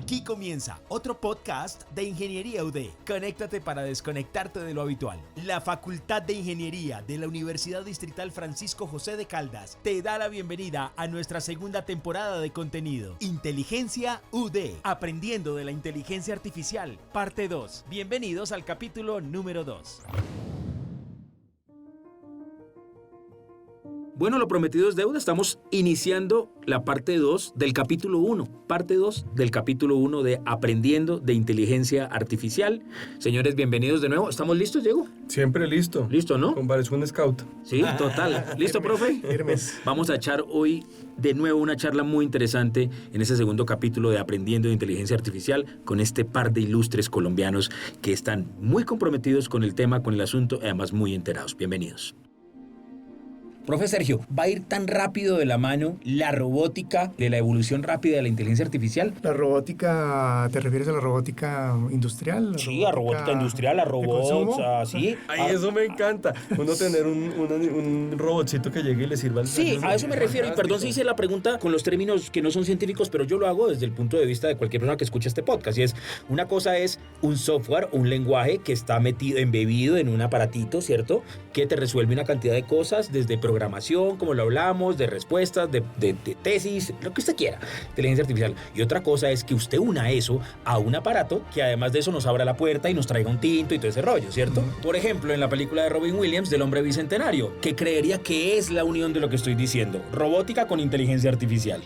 Aquí comienza otro podcast de Ingeniería UD. Conéctate para desconectarte de lo habitual. La Facultad de Ingeniería de la Universidad Distrital Francisco José de Caldas te da la bienvenida a nuestra segunda temporada de contenido. Inteligencia UD, aprendiendo de la inteligencia artificial, parte 2. Bienvenidos al capítulo número 2. Bueno, lo prometido es deuda. Estamos iniciando la parte 2 del capítulo 1. Parte 2 del capítulo 1 de Aprendiendo de Inteligencia Artificial. Señores, bienvenidos de nuevo. ¿Estamos listos, Diego? Siempre listo. ¿Listo, no? Parece un scout. Sí, total. ¿Listo, profe? Firmes. Vamos a echar hoy de nuevo una charla muy interesante en este segundo capítulo de Aprendiendo de Inteligencia Artificial con este par de ilustres colombianos que están muy comprometidos con el tema, con el asunto y además muy enterados. Bienvenidos. Profe Sergio, ¿va a ir tan rápido de la mano la robótica de la evolución rápida de la inteligencia artificial? ¿La robótica, te refieres a la robótica industrial? Sí, a robótica industrial, a robots, así. Ay, eso me encanta. Uno tener un robotcito que llegue y le sirva al Sí, a eso me refiero. Y perdón si hice la pregunta con los términos que no son científicos, pero yo lo hago desde el punto de vista de cualquier persona que escuche este podcast. Y es, una cosa es un software, un lenguaje que está embebido en un aparatito, ¿cierto? Que te resuelve una cantidad de cosas, desde programación, como lo hablamos, de respuestas, de tesis, lo que usted quiera, inteligencia artificial. Y otra cosa es que usted una eso a un aparato que además de eso nos abra la puerta y nos traiga un tinto y todo ese rollo, ¿cierto? Por ejemplo, en la película de Robin Williams del hombre bicentenario, que creería que es la unión de lo que estoy diciendo, robótica con inteligencia artificial.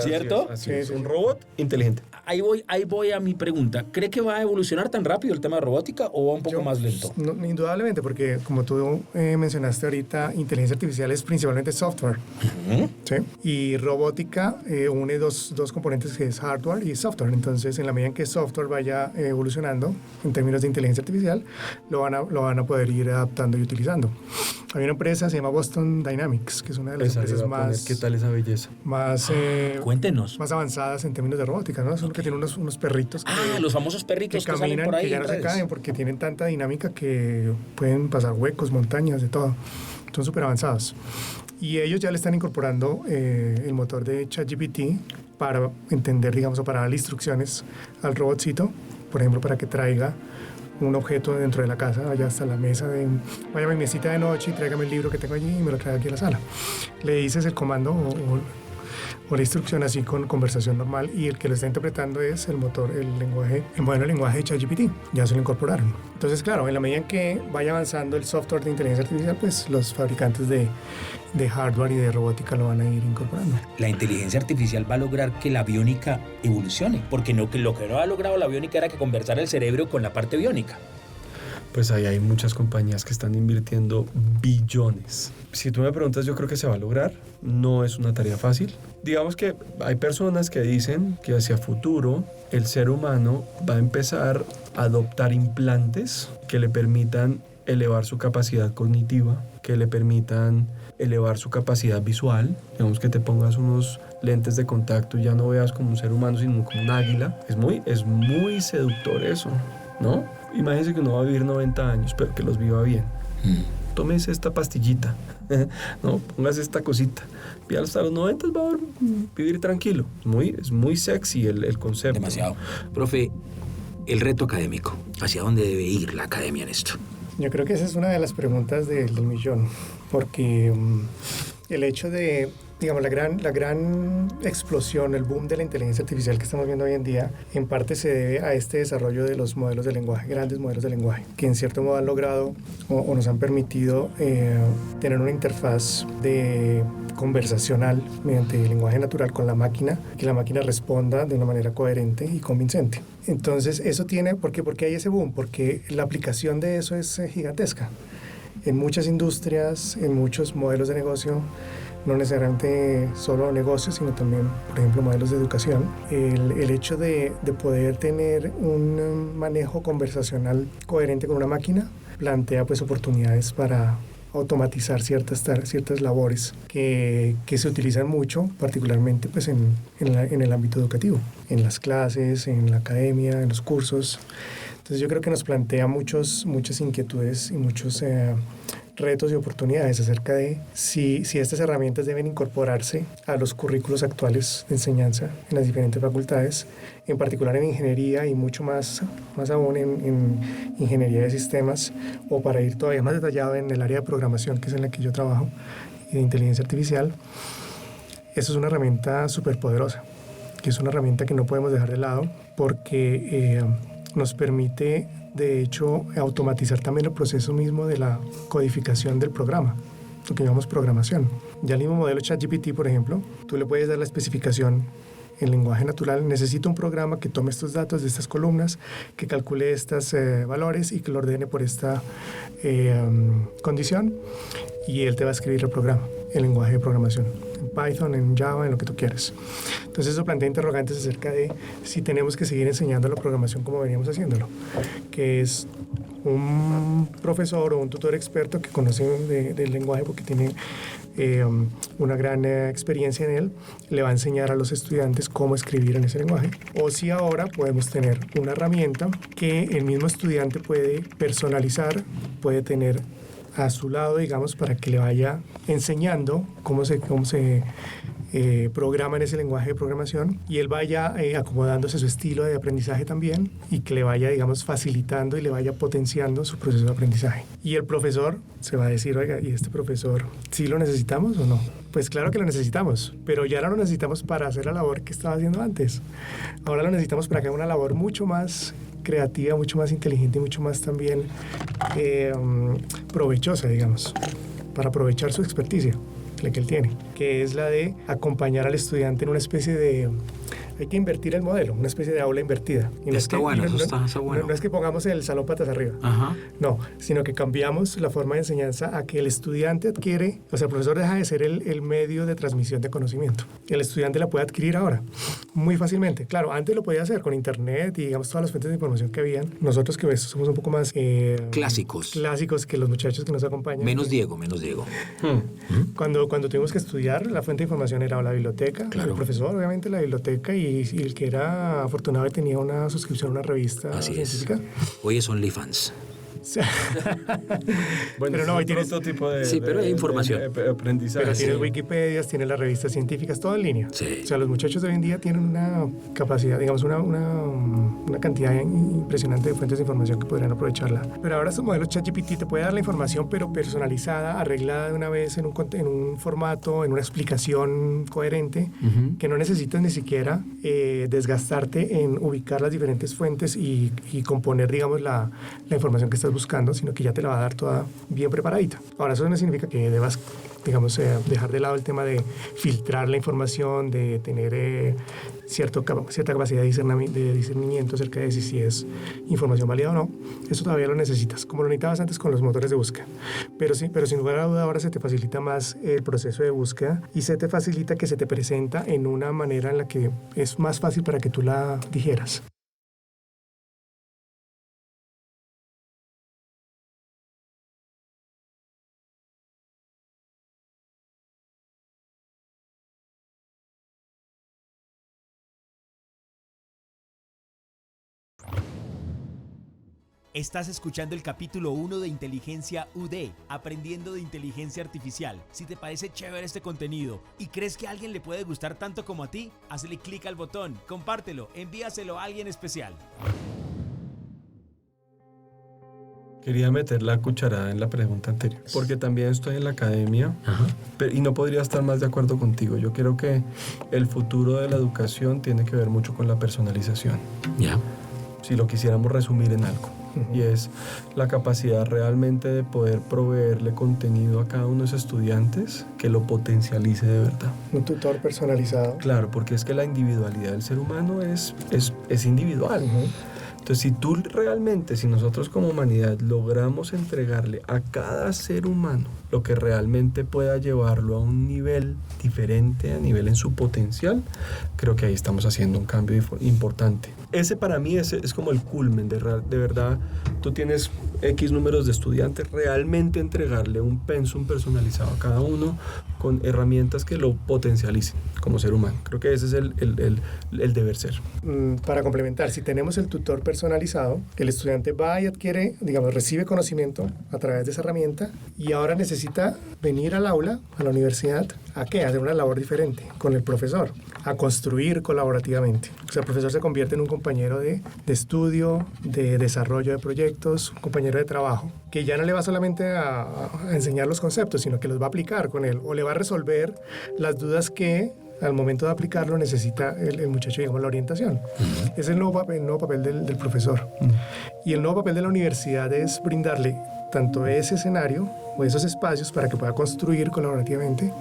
¿Cierto? Así es. Un robot inteligente. Ahí voy a mi pregunta. ¿Cree que va a evolucionar tan rápido el tema de robótica o va un poco más lento? No, indudablemente, porque como tú mencionaste ahorita, inteligencia artificial es principalmente software. ¿Sí? Y robótica une dos componentes, que es hardware y software. Entonces, en la medida en que software vaya evolucionando en términos de inteligencia artificial, lo van a poder ir adaptando y utilizando. Hay una empresa, se llama Boston Dynamics, que es una de las empresas más... ¿Qué tal esa belleza? Cuéntenos. Más avanzadas en términos de robótica, ¿no? Son que tienen unos perritos los famosos perritos que caminan, salen por ahí que ya no se caen porque tienen tanta dinámica que pueden pasar huecos, montañas, de todo. Son súper avanzados. Y ellos ya le están incorporando el motor de ChatGPT para entender, digamos, o para darle instrucciones al robotcito, por ejemplo, para que traiga un objeto dentro de la casa, vaya hasta la mesa, vaya a mi mesita de noche y tráigame el libro que tengo allí y me lo traiga aquí a la sala. Le dices el comando o la instrucción así con conversación normal, y el que lo está interpretando es el motor, el lenguaje de ChatGPT. Ya se lo incorporaron. Entonces, claro, en la medida en que vaya avanzando el software de inteligencia artificial, pues los fabricantes de hardware y de robótica lo van a ir incorporando. La inteligencia artificial va a lograr que la biónica evolucione, porque lo que no ha logrado la biónica era que conversara el cerebro con la parte biónica. Pues ahí hay muchas compañías que están invirtiendo billones. Si tú me preguntas, yo creo que se va a lograr. No es una tarea fácil. Digamos que hay personas que dicen que hacia futuro el ser humano va a empezar a adoptar implantes que le permitan elevar su capacidad cognitiva, que le permitan elevar su capacidad visual. Digamos que te pongas unos lentes de contacto y ya no veas como un ser humano, sino como un águila. Es muy seductor eso, ¿no? Imagínese que uno va a vivir 90 años, pero que los viva bien. Tómese esta pastillita, no, póngase esta cosita. Y hasta los 90 va a vivir tranquilo. Es muy sexy el concepto. Demasiado. Profe, el reto académico, ¿hacia dónde debe ir la academia en esto? Yo creo que esa es una de las preguntas del millón, porque el hecho de, digamos, la gran explosión, el boom de la inteligencia artificial que estamos viendo hoy en día, en parte se debe a este desarrollo de los modelos de lenguaje, grandes modelos de lenguaje, que en cierto modo han logrado o nos han permitido tener una interfaz de conversacional mediante el lenguaje natural con la máquina, que la máquina responda de una manera coherente y convincente. Entonces, eso tiene, ¿por qué hay ese boom? Porque la aplicación de eso es gigantesca. En muchas industrias, en muchos modelos de negocio, no necesariamente solo negocios, sino también, por ejemplo, modelos de educación. El hecho de poder tener un manejo conversacional coherente con una máquina plantea pues oportunidades para automatizar ciertas labores que se utilizan mucho, particularmente pues en el ámbito educativo, en las clases, en la academia, en los cursos. Entonces yo creo que nos plantea muchas inquietudes y muchos retos y oportunidades acerca de si estas herramientas deben incorporarse a los currículos actuales de enseñanza en las diferentes facultades, en particular en ingeniería y mucho más aún en ingeniería de sistemas, o para ir todavía más detallado en el área de programación, que es en la que yo trabajo, y de inteligencia artificial. Eso es una herramienta súper poderosa, que es una herramienta que no podemos dejar de lado porque nos permite, de hecho, automatizar también el proceso mismo de la codificación del programa, lo que llamamos programación. Ya el mismo modelo ChatGPT, por ejemplo, tú le puedes dar la especificación en lenguaje natural: necesito un programa que tome estos datos de estas columnas, que calcule estos valores y que lo ordene por esta condición, y él te va a escribir el programa en lenguaje de programación, en Python, en Java, en lo que tú quieras. Entonces eso plantea interrogantes acerca de si tenemos que seguir enseñando la programación como veníamos haciéndolo, que es un profesor o un tutor experto que conoce del lenguaje porque tiene una gran experiencia en él, le va a enseñar a los estudiantes cómo escribir en ese lenguaje. O si ahora podemos tener una herramienta que el mismo estudiante puede personalizar, puede tener a su lado, digamos, para que le vaya enseñando cómo se programa en ese lenguaje de programación, y él vaya acomodándose su estilo de aprendizaje también, y que le vaya, digamos, facilitando y le vaya potenciando su proceso de aprendizaje. Y el profesor se va a decir: oiga, ¿y este profesor sí lo necesitamos o no? Pues claro que lo necesitamos, pero ya no lo necesitamos para hacer la labor que estaba haciendo antes. Ahora lo necesitamos para que haga una labor mucho más creativa, mucho más inteligente y mucho más también provechosa, digamos, para aprovechar su experticia, la que él tiene, que es la de acompañar al estudiante en una especie de... Hay que invertir el modelo, una especie de aula invertida. Y no está bueno, eso está bueno. No es que pongamos el salón patas arriba, Ajá. no, sino que cambiamos la forma de enseñanza a que el estudiante adquiere, o sea, el profesor deja de ser el medio de transmisión de conocimiento. El estudiante la puede adquirir ahora, muy fácilmente. Claro, antes lo podía hacer con internet y, digamos, todas las fuentes de información que habían. Nosotros, que somos un poco más... clásicos que los muchachos que nos acompañan. Menos Diego. Cuando tuvimos que estudiar, la fuente de información era la biblioteca, claro. El profesor, obviamente, la biblioteca, y el que era afortunado y tenía una suscripción a una revista científica. Hoy es OnlyFans. Bueno, pero no, hoy tienes otro tipo de... Sí, pero hay información. De aprendizaje. Pero tienes Wikipedia, tienes las revistas científicas, todo en línea. Sí. O sea, los muchachos de hoy en día tienen una capacidad, digamos, una cantidad impresionante de fuentes de información que podrían aprovecharla. Pero ahora estos modelos ChatGPT te puede dar la información, pero personalizada, arreglada de una vez en un formato, en una explicación coherente, que no necesitas ni siquiera desgastarte en ubicar las diferentes fuentes y componer, digamos, la información que estás buscando, sino que ya te la va a dar toda bien preparadita. Ahora, eso no significa que debas, digamos, dejar de lado el tema de filtrar la información, de tener cierta capacidad de discernimiento acerca de si es información válida o no. Eso todavía lo necesitas, como lo necesitabas antes con los motores de búsqueda. Pero sin lugar a duda, ahora se te facilita más el proceso de búsqueda, y se te facilita que se te presenta en una manera en la que es más fácil para que tú la digieras. Estás escuchando el capítulo 1 de Inteligencia UD, aprendiendo de inteligencia artificial. Si te parece chévere este contenido y crees que a alguien le puede gustar tanto como a ti, hazle clic al botón, compártelo, envíaselo a alguien especial. Quería meter la cucharada en la pregunta anterior, porque también estoy en la academia. Ajá. Y no podría estar más de acuerdo contigo. Yo creo que el futuro de la educación tiene que ver mucho con la personalización. Ya. Si lo quisiéramos resumir en algo. Y es la capacidad realmente de poder proveerle contenido a cada uno de los estudiantes que lo potencialice de verdad. Un tutor personalizado. Claro, porque es que la individualidad del ser humano es individual. Entonces, si nosotros como humanidad logramos entregarle a cada ser humano lo que realmente pueda llevarlo a un nivel diferente, a nivel en su potencial, creo que ahí estamos haciendo un cambio importante. Ese para mí es como el culmen, de verdad, tú tienes X números de estudiantes, realmente entregarle un pensum personalizado a cada uno, con herramientas que lo potencialicen como ser humano. Creo que ese es el deber ser. Para complementar, si tenemos el tutor personalizado, el estudiante va y adquiere, digamos, recibe conocimiento a través de esa herramienta y ahora necesita venir al aula, a la universidad, ¿a qué? A hacer una labor diferente con el profesor, a construir colaborativamente. O sea, el profesor se convierte en un compañero de estudio, de desarrollo de proyectos, un compañero de trabajo, que ya no le va solamente a enseñar los conceptos, sino que los va a aplicar con él o le va a resolver las dudas que al momento de aplicarlo necesita el muchacho, digamos, la orientación. Ese es el nuevo papel del profesor. Y el nuevo papel de la universidad es brindarle tanto ese escenario o esos espacios para que pueda construir colaborativamente,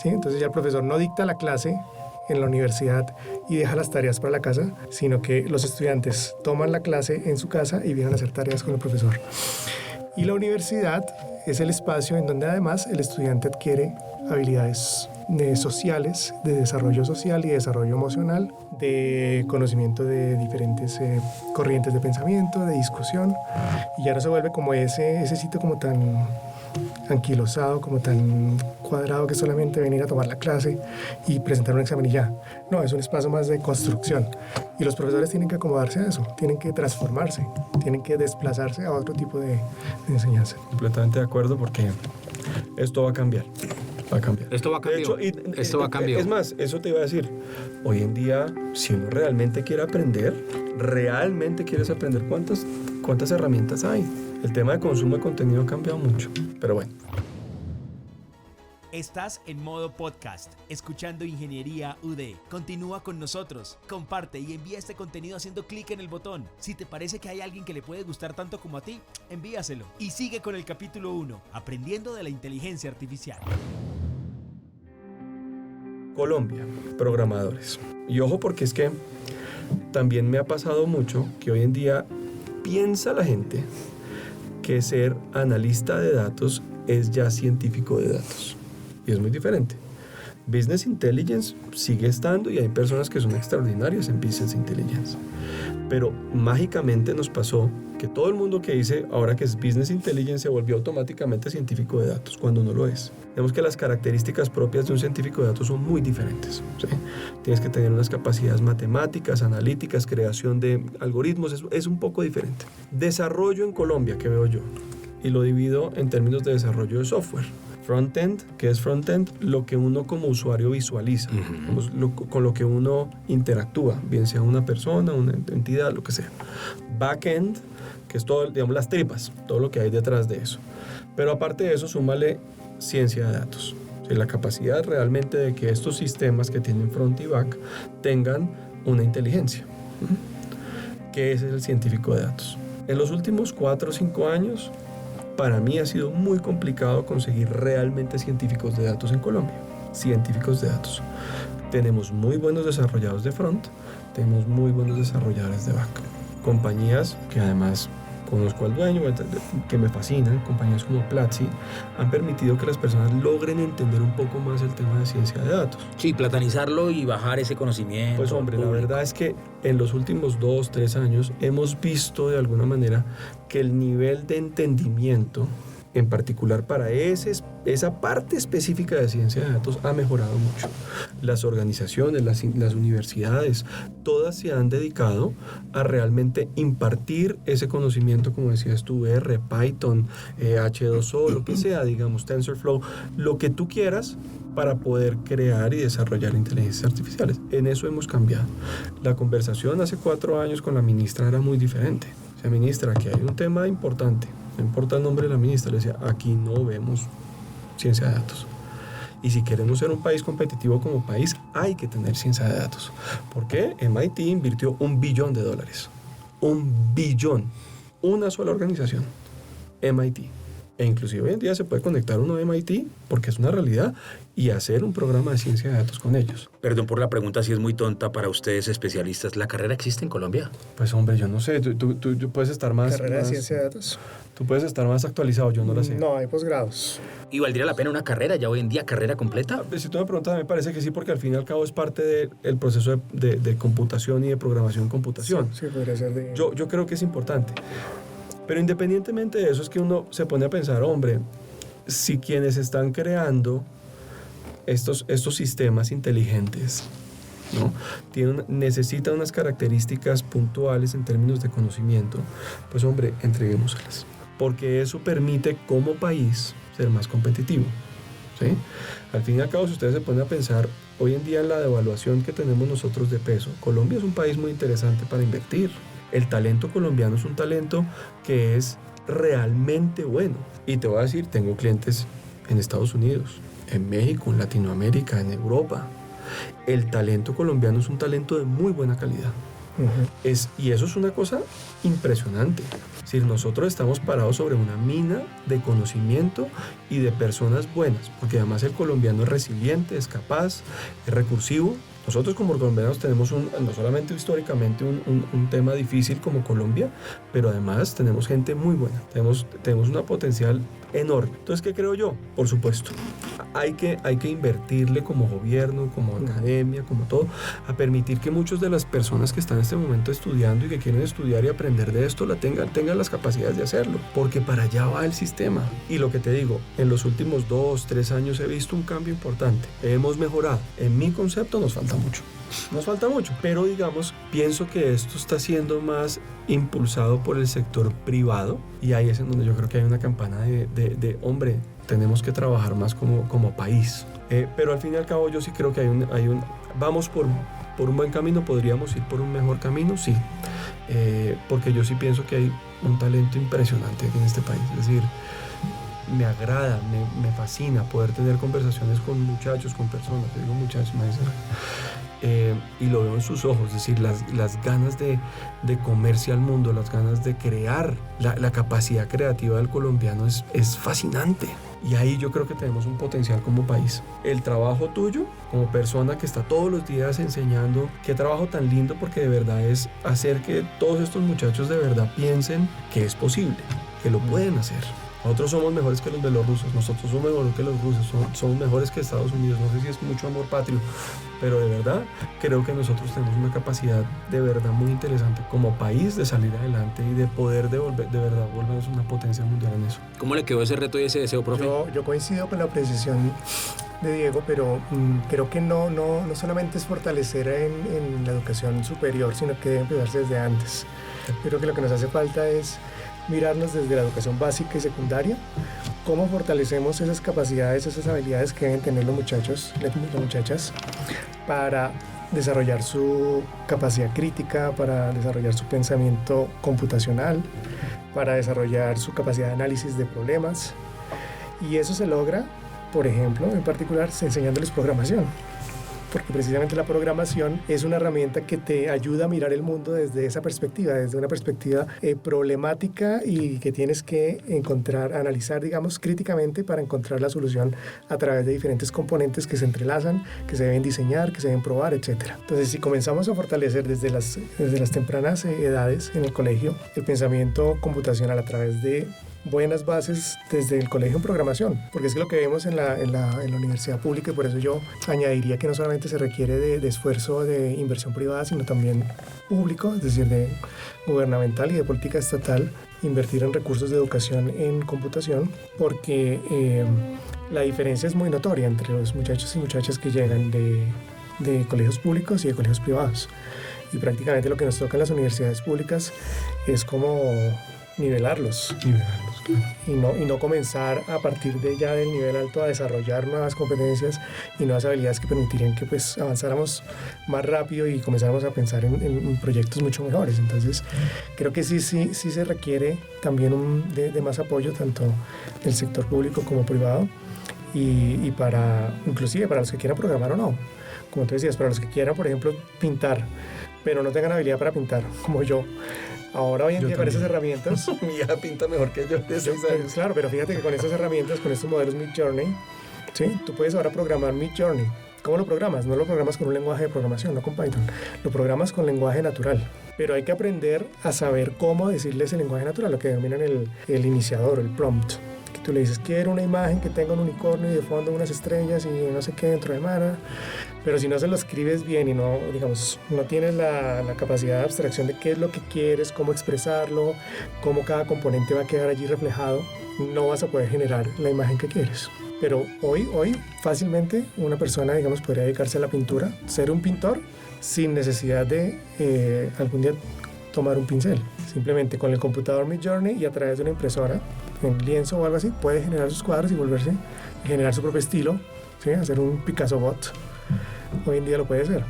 ¿sí? Entonces ya el profesor no dicta la clase en la universidad y deja las tareas para la casa, sino que los estudiantes toman la clase en su casa y vienen a hacer tareas con el profesor. Y la universidad es el espacio en donde además el estudiante adquiere habilidades sociales, de desarrollo social y desarrollo emocional, de conocimiento de diferentes corrientes de pensamiento, de discusión, y ya no se vuelve como ese sitio como tan anquilosado, como tan cuadrado que solamente venir a tomar la clase y presentar un examen y ya. No, es un espacio más de construcción. Y los profesores tienen que acomodarse a eso, tienen que transformarse, tienen que desplazarse a otro tipo de enseñanza. Completamente de acuerdo, porque esto va a cambiar. Va a cambiar. Esto va a cambiar. De hecho, Esto va a cambiar. Es más, eso te iba a decir. Hoy en día, si uno realmente quiere aprender, realmente quieres aprender, ¿cuántas herramientas hay? El tema de consumo de contenido ha cambiado mucho. Pero bueno. Estás en modo podcast, escuchando Ingeniería UD. Continúa con nosotros, comparte y envía este contenido haciendo clic en el botón. Si te parece que hay alguien que le puede gustar tanto como a ti, envíaselo. Y sigue con el capítulo 1, aprendiendo de la inteligencia artificial. Colombia, programadores. Y ojo, porque es que también me ha pasado mucho que hoy en día piensa la gente que ser analista de datos es ya científico de datos. Y es muy diferente. Business Intelligence sigue estando y hay personas que son extraordinarias en Business Intelligence. Pero mágicamente nos pasó que todo el mundo que dice ahora que es Business Intelligence se volvió automáticamente científico de datos, cuando no lo es. Vemos que las características propias de un científico de datos son muy diferentes, ¿sí? Tienes que tener unas capacidades matemáticas, analíticas, creación de algoritmos, es un poco diferente. Desarrollo en Colombia, que veo yo, y lo divido en términos de desarrollo de software. Frontend, ¿qué es frontend? Lo que uno como usuario visualiza, con lo que uno interactúa, bien sea una persona, una entidad, lo que sea. Backend, que es todo, digamos, las tripas, todo lo que hay detrás de eso. Pero aparte de eso, súmale ciencia de datos. O sea, la capacidad realmente de que estos sistemas que tienen front y back tengan una inteligencia. Que ese es el científico de datos. En los últimos 4 o 5 años, para mí ha sido muy complicado conseguir realmente científicos de datos en Colombia. Científicos de datos. Tenemos muy buenos desarrolladores de front, tenemos muy buenos desarrolladores de back. Compañías que además conozco al dueño, que me fascinan, compañías como Platzi, han permitido que las personas logren entender un poco más el tema de ciencia de datos. Sí, platanizarlo y bajar ese conocimiento. Pues hombre, la verdad es que en los últimos 2, 3 años hemos visto de alguna manera que el nivel de entendimiento, en particular para esa parte específica de ciencia de datos, ha mejorado mucho. Las organizaciones, las universidades, todas se han dedicado a realmente impartir ese conocimiento, como decías tú, R, Python, H2O, lo que sea, digamos, TensorFlow, lo que tú quieras, para poder crear y desarrollar inteligencias artificiales. En eso hemos cambiado. La conversación hace 4 años con la ministra era muy diferente. O sea, ministra, aquí hay un tema importante. No importa el nombre de la ministra, le decía, aquí no vemos ciencia de datos. Y si queremos ser un país competitivo como país, hay que tener ciencia de datos. ¿Por qué? MIT invirtió $1 billón. $1 billón. Una sola organización. MIT. E inclusive hoy en día se puede conectar uno de MIT, porque es una realidad, y hacer un programa de ciencia de datos con ellos. Perdón por la pregunta, si es muy tonta para ustedes especialistas. ¿La carrera existe en Colombia? Pues hombre, yo no sé, tú puedes estar más... ¿Carrera de ciencia de datos? Tú puedes estar más actualizado, yo no la sé. No, hay posgrados. ¿Y valdría la pena una carrera ya hoy en día, carrera completa? Si tú me preguntas, me parece que sí, porque al fin y al cabo es parte del proceso de computación y de programación en computación. Sí, podría ser de... Yo creo que es importante. Pero independientemente de eso, es que uno se pone a pensar, hombre, si quienes están creando estos sistemas inteligentes, ¿no? Necesitan unas características puntuales en términos de conocimiento, pues hombre, entreguémoselas, porque eso permite como país ser más competitivo, ¿sí? Al fin y al cabo, si ustedes se ponen a pensar, hoy en día en la devaluación que tenemos nosotros de peso, Colombia es un país muy interesante para invertir. El talento colombiano es un talento que es realmente bueno. Y te voy a decir, tengo clientes en Estados Unidos, en México, en Latinoamérica, en Europa. El talento colombiano es un talento de muy buena calidad. Y eso es una cosa impresionante. Es decir, nosotros estamos parados sobre una mina de conocimiento y de personas buenas, porque además el colombiano es resiliente, es capaz, es recursivo. Nosotros como colombianos tenemos no solamente históricamente un tema difícil como Colombia, pero además tenemos gente muy buena, tenemos una potencial enorme. Entonces, ¿qué creo yo? Por supuesto, hay que invertirle como gobierno, como academia, como todo, a permitir que muchas de las personas que están en este momento estudiando y que quieren estudiar y aprender de esto, tengan las capacidades de hacerlo, porque para allá va el sistema. Y lo que te digo, en los últimos 2, 3 años he visto un cambio importante. Hemos mejorado. En mi concepto nos falta mucho, pero digamos, pienso que esto está siendo más impulsado por el sector privado, y ahí es en donde yo creo que hay una campana de hombre, tenemos que trabajar más como país. Pero al fin y al cabo yo sí creo que vamos por un buen camino, podríamos ir por un mejor camino, sí, porque yo sí pienso que hay un talento impresionante aquí en este país. Es decir, me agrada, me fascina poder tener conversaciones con muchachos, con personas, te digo muchachos, y lo veo en sus ojos, es decir, las ganas de comerse al mundo, las ganas de crear, la capacidad creativa del colombiano es fascinante. Y ahí yo creo que tenemos un potencial como país. El trabajo tuyo, como persona que está todos los días enseñando, qué trabajo tan lindo, porque de verdad es hacer que todos estos muchachos de verdad piensen que es posible, que lo pueden hacer. Nosotros somos mejores que los bielorrusos, nosotros somos mejores que los rusos, somos mejores que Estados Unidos. No sé si es mucho amor patrio, pero de verdad creo que nosotros tenemos una capacidad de verdad muy interesante como país de salir adelante y de poder de verdad volvernos una potencia mundial en eso. ¿Cómo le quedó ese reto y ese deseo, profe? Yo coincido con la apreciación de Diego, pero creo que no solamente es fortalecer en la educación superior, sino que debe empezarse desde antes. Yo creo que lo que nos hace falta es mirarnos desde la educación básica y secundaria, cómo fortalecemos esas capacidades, esas habilidades que deben tener los muchachos, las muchachas, para desarrollar su capacidad crítica, para desarrollar su pensamiento computacional, para desarrollar su capacidad de análisis de problemas. Y eso se logra, por ejemplo, en particular, enseñándoles programación. Porque precisamente la programación es una herramienta que te ayuda a mirar el mundo desde esa perspectiva, desde una perspectiva problemática, y que tienes que analizar, digamos, críticamente para encontrar la solución a través de diferentes componentes que se entrelazan, que se deben diseñar, que se deben probar, etc. Entonces, si comenzamos a fortalecer desde las tempranas edades en el colegio el pensamiento computacional a través de buenas bases desde el colegio en programación, porque es que lo que vemos en la universidad pública, y por eso yo añadiría que no solamente se requiere de esfuerzo de inversión privada, sino también público, es decir, de gubernamental y de política estatal, invertir en recursos de educación en computación, porque la diferencia es muy notoria entre los muchachos y muchachas que llegan de colegios públicos y de colegios privados, y prácticamente lo que nos toca en las universidades públicas es como nivelarlos, claro. y no comenzar a partir de ya del nivel alto a desarrollar nuevas competencias y nuevas habilidades que permitirían que pues avanzáramos más rápido y comenzáramos a pensar en proyectos mucho mejores. Entonces creo que sí se requiere también de más apoyo, tanto del sector público como privado, y inclusive para los que quieran programar o no, como tú decías, para los que quieran, por ejemplo, pintar, pero no tengan habilidad para pintar, como yo. Ahora hoy en día con esas herramientas... Mi hija pinta mejor que yo de 6 años. Claro, pero fíjate que con estas herramientas, con estos modelos Midjourney, ¿sí? Tú puedes ahora programar Midjourney. ¿Cómo lo programas? No lo programas con un lenguaje de programación, no con Python. Lo programas con lenguaje natural. Pero hay que aprender a saber cómo decirle ese lenguaje natural, lo que denominan el iniciador, el prompt. Que tú le dices, quiero una imagen que tenga un unicornio y de fondo unas estrellas y no sé qué dentro de mar. Pero si no se lo escribes bien y no tienes la capacidad de abstracción de qué es lo que quieres, cómo expresarlo, cómo cada componente va a quedar allí reflejado, no vas a poder generar la imagen que quieres. Pero hoy fácilmente una persona, digamos, podría dedicarse a la pintura, ser un pintor sin necesidad de algún día tomar un pincel. Simplemente con el computador Midjourney y a través de una impresora en lienzo o algo así, puede generar sus cuadros y generar su propio estilo, ¿sí? Hacer un Picasso bot. Hoy en día lo puede hacer.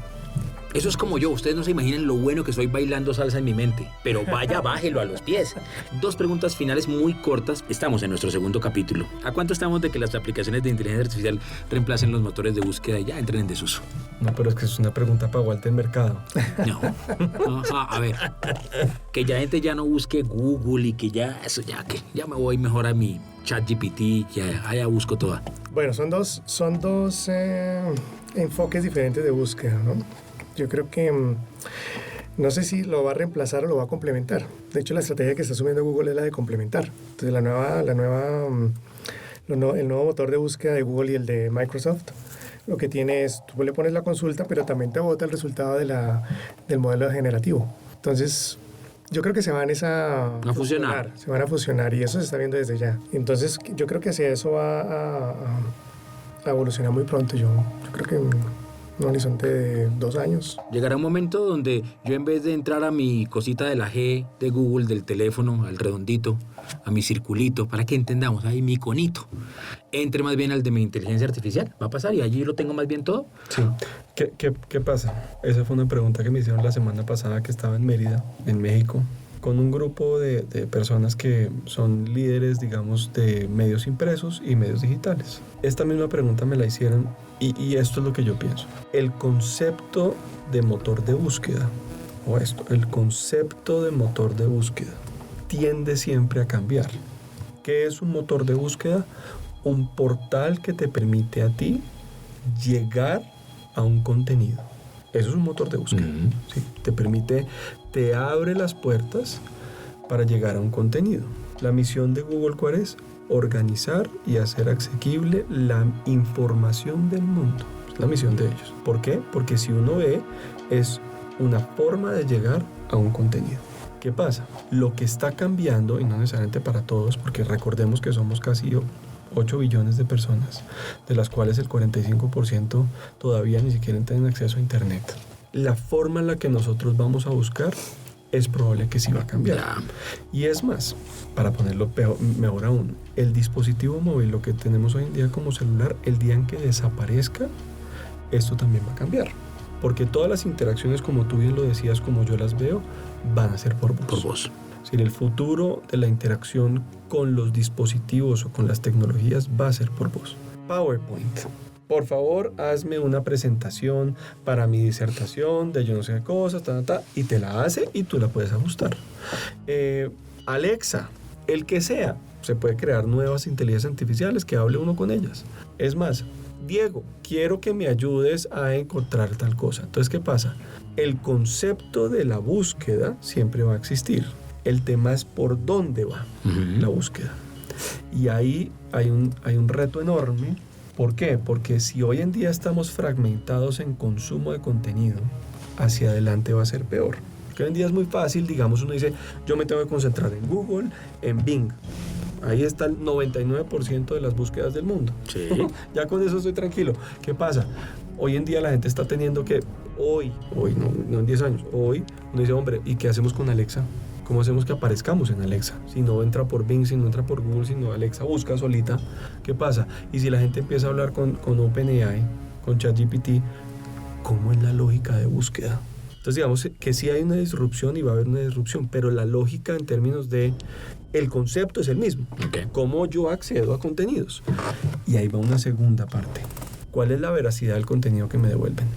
Eso es como yo, ustedes no se imaginan lo bueno que soy bailando salsa en mi mente, pero vaya, bájelo a los pies. 2 preguntas finales muy cortas. Estamos en nuestro segundo capítulo. ¿A cuánto estamos de que las aplicaciones de inteligencia artificial reemplacen los motores de búsqueda y ya entren en desuso? No, pero es que es una pregunta para Walter Mercado. No. A ver, que ya gente ya no busque Google y que ya, eso ya, que ya me voy mejor a mi ChatGPT, que allá busco toda. Bueno, son dos enfoques diferentes de búsqueda, ¿no? Yo creo que no sé si lo va a reemplazar o lo va a complementar. De hecho, la estrategia que está asumiendo Google es la de complementar. Entonces, el nuevo motor de búsqueda de Google y el de Microsoft, lo que tiene es, tú le pones la consulta, pero también te bota el resultado del modelo generativo. Entonces, yo creo que se van a fusionar. Se van a fusionar y eso se está viendo desde ya. Entonces, yo creo que hacia eso va a evolucionar muy pronto. Yo creo que un horizonte de 2 años. Llegará un momento donde yo, en vez de entrar a mi cosita de la G de Google, del teléfono, al redondito, a mi circulito, para que entendamos, ahí mi iconito, entre más bien al de mi inteligencia artificial. Va a pasar y allí lo tengo más bien todo. Sí. ¿Qué pasa? Esa fue una pregunta que me hicieron la semana pasada, que estaba en Mérida, en México, con un grupo de personas que son líderes, digamos, de medios impresos y medios digitales. Esta misma pregunta me la hicieron y esto es lo que yo pienso. El concepto de motor de búsqueda, el concepto de motor de búsqueda tiende siempre a cambiar. ¿Qué es un motor de búsqueda? Un portal que te permite a ti llegar a un contenido. Eso es un motor de búsqueda. ¿Sí? Te abre las puertas para llegar a un contenido. La misión de Google, ¿cuál es? Organizar y hacer asequible la información del mundo. Es la misión de ellos. ¿Por qué? Porque si uno ve, es una forma de llegar a un contenido. ¿Qué pasa? Lo que está cambiando, y no necesariamente para todos, porque recordemos que somos casi 8 billones de personas, de las cuales el 45% todavía ni siquiera tienen acceso a Internet. La forma en la que nosotros vamos a buscar es probable que sí va a cambiar. Y es más, para ponerlo mejor aún, el dispositivo móvil, lo que tenemos hoy en día como celular, el día en que desaparezca, esto también va a cambiar. Porque todas las interacciones, como tú bien lo decías, como yo las veo, van a ser por voz. Por voz. Si el futuro de la interacción con los dispositivos o con las tecnologías va a ser por voz. PowerPoint. Por favor, hazme una presentación para mi disertación de yo no sé qué cosas, y te la hace y tú la puedes ajustar. Alexa, el que sea, se puede crear nuevas inteligencias artificiales que hable uno con ellas. Es más, Diego, quiero que me ayudes a encontrar tal cosa. Entonces, ¿qué pasa? El concepto de la búsqueda siempre va a existir. El tema es por dónde va la búsqueda. Y ahí hay un reto enorme. ¿Por qué? Porque si hoy en día estamos fragmentados en consumo de contenido, hacia adelante va a ser peor. Porque hoy en día es muy fácil, digamos, uno dice, yo me tengo que concentrar en Google, en Bing. Ahí está el 99% de las búsquedas del mundo. Sí. Ya con eso estoy tranquilo. ¿Qué pasa? Hoy en día la gente está teniendo que, hoy no en 10 años, hoy uno dice, hombre, ¿y qué hacemos con Alexa? ¿Cómo hacemos que aparezcamos en Alexa? Si no entra por Bing, si no entra por Google, si no Alexa busca solita, ¿qué pasa? Y si la gente empieza a hablar con OpenAI, con ChatGPT, ¿cómo es la lógica de búsqueda? Entonces digamos que sí hay una disrupción y va a haber una disrupción, pero la lógica en términos de el concepto es el mismo. Okay. ¿Cómo yo accedo a contenidos? Y ahí va una segunda parte. ¿Cuál es la veracidad del contenido que me devuelven?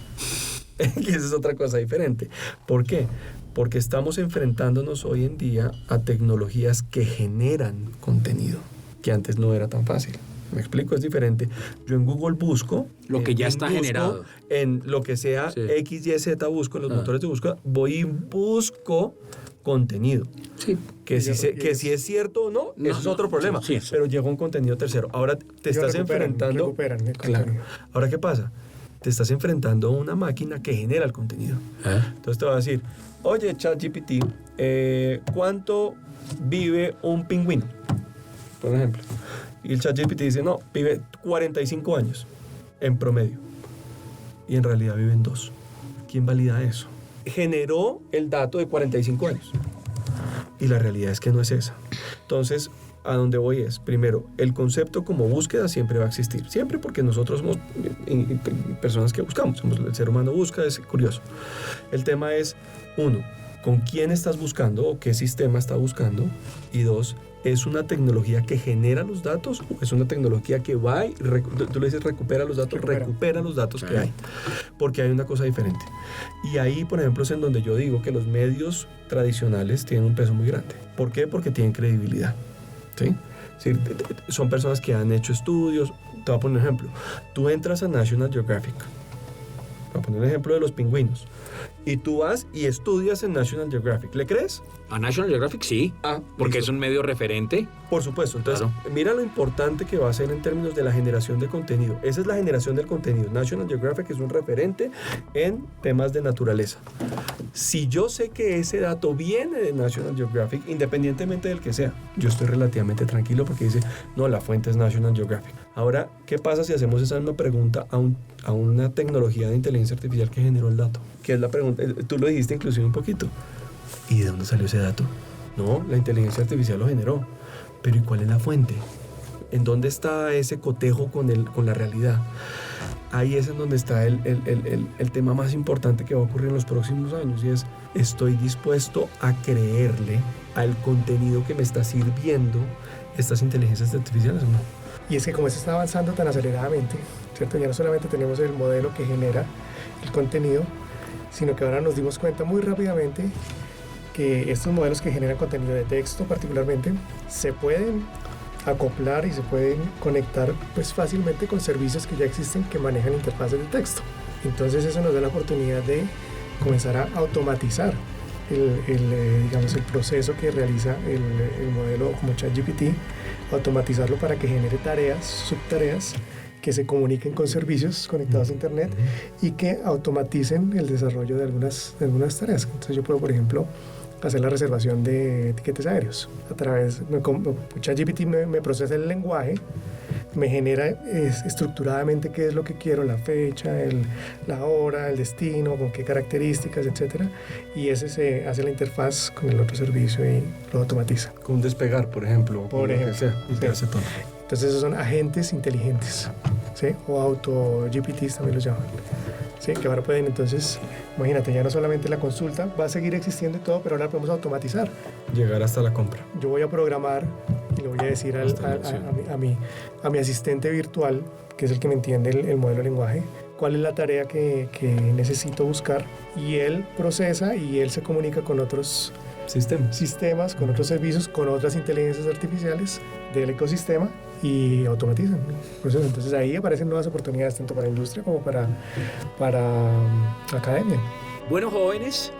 Que esa es otra cosa diferente. ¿Por qué? Porque estamos enfrentándonos hoy en día a tecnologías que generan contenido, que antes no era tan fácil. ¿Me explico? Es diferente. Yo en Google busco lo que ya está generado. En lo que sea, sí. X, Y, Z busco, en los motores de búsqueda, voy y busco contenido. Sí. Que si es cierto o no, eso es otro problema. Sí. Pero llega un contenido tercero. Ahora te estás enfrentando... Claro. Ahora, ¿qué pasa? Te estás enfrentando a una máquina que genera el contenido. Entonces te va a decir, oye, ChatGPT, ¿cuánto vive un pingüino? Por ejemplo. Y el ChatGPT dice, no, vive 45 años en promedio. Y en realidad viven 2. ¿Quién valida eso? Generó el dato de 45 años. Y la realidad es que no es esa. Entonces, a donde voy es, primero, el concepto como búsqueda siempre va a existir. Siempre, porque nosotros somos personas que buscamos. El ser humano busca, es curioso. El tema es, 1, ¿con quién estás buscando o qué sistema está buscando? Y 2, ¿es una tecnología que genera los datos o es una tecnología que va y, tú le dices recupera los datos, recupera los datos que hay? Porque hay una cosa diferente. Y ahí, por ejemplo, es en donde yo digo que los medios tradicionales tienen un peso muy grande. ¿Por qué? Porque tienen credibilidad. ¿Sí? Es decir, son personas que han hecho estudios. Te voy a poner un ejemplo. Tú entras a National Geographic. Voy a poner el ejemplo de los pingüinos. Y tú vas y estudias en National Geographic. ¿Le crees? A National Geographic sí, porque listo. es un medio referente. Por supuesto. Entonces, mira lo importante que va a ser en términos de la generación de contenido. Esa es la generación del contenido. National Geographic es un referente en temas de naturaleza. Si yo sé que ese dato viene de National Geographic, independientemente del que sea, yo estoy relativamente tranquilo porque dice, no, la fuente es National Geographic. Ahora, ¿qué pasa si hacemos esa misma pregunta a una tecnología de inteligencia artificial que generó el dato? Que es la pregunta, tú lo dijiste inclusive un poquito. ¿Y de dónde salió ese dato? No, la inteligencia artificial lo generó. Pero ¿y cuál es la fuente? ¿En dónde está ese cotejo con la realidad? Ahí es en donde está el tema más importante que va a ocurrir en los próximos años, y es, ¿estoy dispuesto a creerle al contenido que me está sirviendo estas inteligencias artificiales o no? Y es que como esto está avanzando tan aceleradamente, ¿cierto? Ya no solamente tenemos el modelo que genera el contenido, sino que ahora nos dimos cuenta muy rápidamente que estos modelos que generan contenido de texto particularmente se pueden acoplar y se pueden conectar pues fácilmente con servicios que ya existen que manejan interfaces de texto. Entonces eso nos da la oportunidad de comenzar a automatizar el proceso que realiza el modelo como ChatGPT, automatizarlo para que genere tareas, subtareas que se comuniquen con servicios conectados a internet y que automaticen el desarrollo de algunas tareas. Entonces yo puedo, por ejemplo, hacer la reservación de tiquetes aéreos a través ChatGPT me procesa el lenguaje, me genera estructuradamente qué es lo que quiero, la fecha, la hora, el destino, con qué características, etcétera, y ese se hace la interfaz con el otro servicio y lo automatiza. Con un despegar, por ejemplo. Por ejemplo. Sea, y te hace todo. Entonces esos son agentes inteligentes, ¿sí? O auto-GPTs también los llaman. Sí, que ahora pueden, entonces, imagínate, ya no solamente la consulta va a seguir existiendo y todo, pero ahora la podemos automatizar. Llegar hasta la compra. Yo voy a programar y le voy a decir a mi asistente virtual, que es el que me entiende el modelo de lenguaje, cuál es la tarea que necesito buscar, y él procesa y él se comunica con otros sistemas, con otros servicios, con otras inteligencias artificiales del ecosistema y automatizan el proceso. Entonces ahí aparecen nuevas oportunidades tanto para la industria como para academia. Bueno, jóvenes,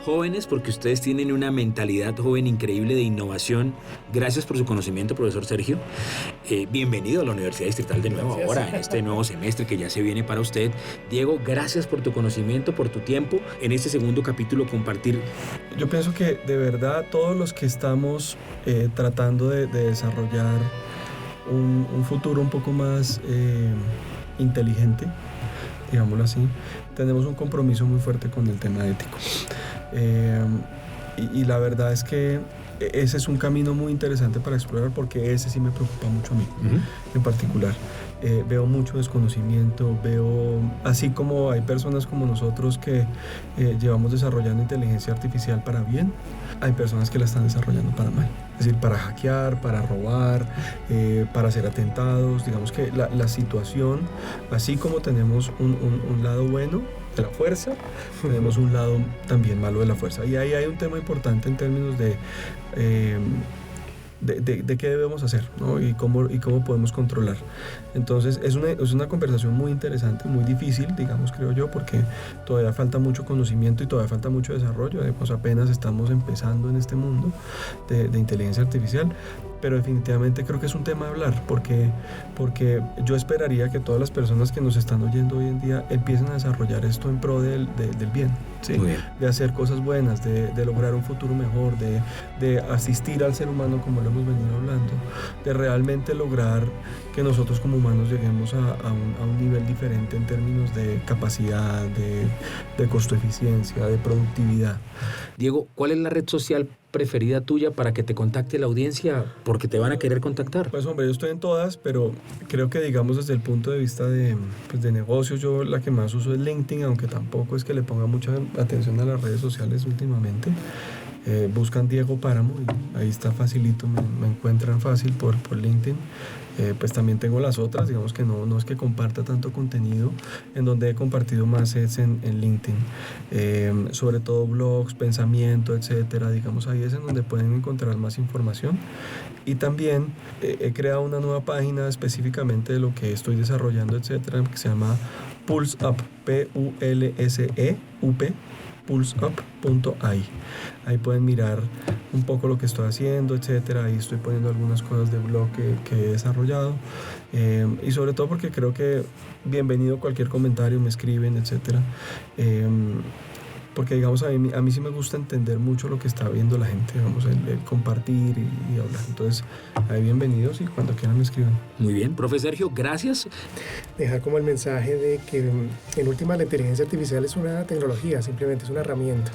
porque ustedes tienen una mentalidad joven increíble de innovación. Gracias por su conocimiento, profesor Sergio. Bienvenido a la Universidad Distrital de nuevo. Gracias. Ahora, en este nuevo semestre que ya se viene para usted. Diego, gracias por tu conocimiento, por tu tiempo. En este segundo capítulo compartir. Yo pienso que de verdad todos los que estamos tratando de desarrollar un futuro un poco más inteligente, digámoslo así, tenemos un compromiso muy fuerte con el tema ético. Y la verdad es que ese es un camino muy interesante para explorar, porque ese sí me preocupa mucho a mí, en particular. Veo mucho desconocimiento, así como hay personas como nosotros que llevamos desarrollando inteligencia artificial para bien, hay personas que la están desarrollando para mal. Es decir, para hackear, para robar, para hacer atentados. Digamos que la situación, así como tenemos un lado bueno de la fuerza, tenemos un lado también malo de la fuerza. Y ahí hay un tema importante en términos de qué debemos hacer, ¿no? y cómo podemos controlar. Entonces es una conversación muy interesante, muy difícil, digamos, creo yo, porque todavía falta mucho conocimiento y todavía falta mucho desarrollo. Apenas estamos empezando en este mundo de inteligencia artificial, pero definitivamente creo que es un tema a hablar, porque yo esperaría que todas las personas que nos están oyendo hoy en día empiecen a desarrollar esto en pro del bien. ¿sí? Muy bien. De hacer cosas buenas, de lograr un futuro mejor, de asistir al ser humano como lo hemos venido hablando, de realmente lograr que nosotros como humanos lleguemos a un nivel diferente en términos de capacidad, de costo-eficiencia, de productividad. Diego, ¿cuál es la red social preferida tuya para que te contacte la audiencia? Porque te van a querer contactar. Pues hombre, yo estoy en todas, pero creo que digamos desde el punto de vista de negocios, yo la que más uso es LinkedIn, aunque tampoco es que le ponga mucha atención a las redes sociales últimamente. Buscan Diego Páramo y ahí está facilito, me encuentran fácil por LinkedIn. Pues también tengo las otras, digamos que no es que comparta tanto contenido, en donde he compartido más es en LinkedIn, sobre todo blogs, pensamiento, etcétera, digamos ahí es en donde pueden encontrar más información. Y también he creado una nueva página específicamente de lo que estoy desarrollando, etcétera, que se llama Pulse Up, Pulseup, pulseup.ai. Ahí pueden mirar un poco lo que estoy haciendo, etcétera. Ahí estoy poniendo algunas cosas de blog que he desarrollado, y sobre todo porque creo que bienvenido cualquier comentario, me escriben, etcétera. Porque digamos a mí sí me gusta entender mucho lo que está viendo la gente, digamos, el compartir y hablar. Entonces, ahí bienvenidos y cuando quieran me escriban. Muy bien, profe Sergio, gracias. Dejar como el mensaje de que en última la inteligencia artificial es una tecnología, simplemente es una herramienta.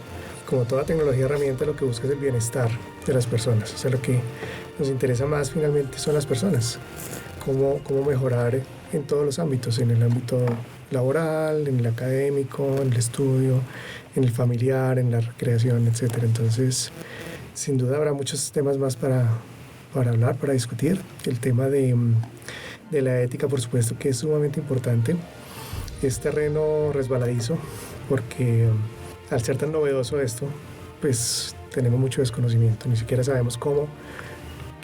Como toda tecnología herramienta, lo que busca es el bienestar de las personas. O sea, lo que nos interesa más finalmente son las personas. Cómo mejorar en todos los ámbitos, en el ámbito laboral, en el académico, en el estudio, en el familiar, en la recreación, etc. Entonces, sin duda habrá muchos temas más para hablar, para discutir. El tema de la ética, por supuesto, que es sumamente importante. Es terreno resbaladizo porque al ser tan novedoso esto, pues tenemos mucho desconocimiento. Ni siquiera sabemos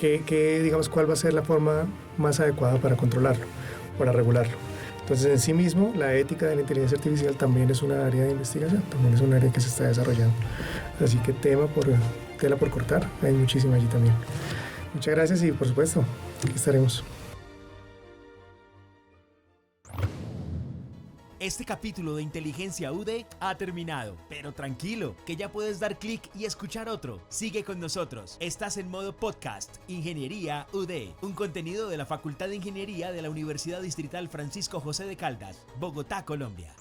digamos, cuál va a ser la forma más adecuada para controlarlo, para regularlo. Entonces, en sí mismo, la ética de la inteligencia artificial también es una área de investigación, también es un área que se está desarrollando. Así que tela por cortar, hay muchísimo allí también. Muchas gracias y, por supuesto, aquí estaremos. Este capítulo de Inteligencia UD ha terminado, pero tranquilo, que ya puedes dar clic y escuchar otro. Sigue con nosotros. Estás en modo podcast, Ingeniería UD, un contenido de la Facultad de Ingeniería de la Universidad Distrital Francisco José de Caldas, Bogotá, Colombia.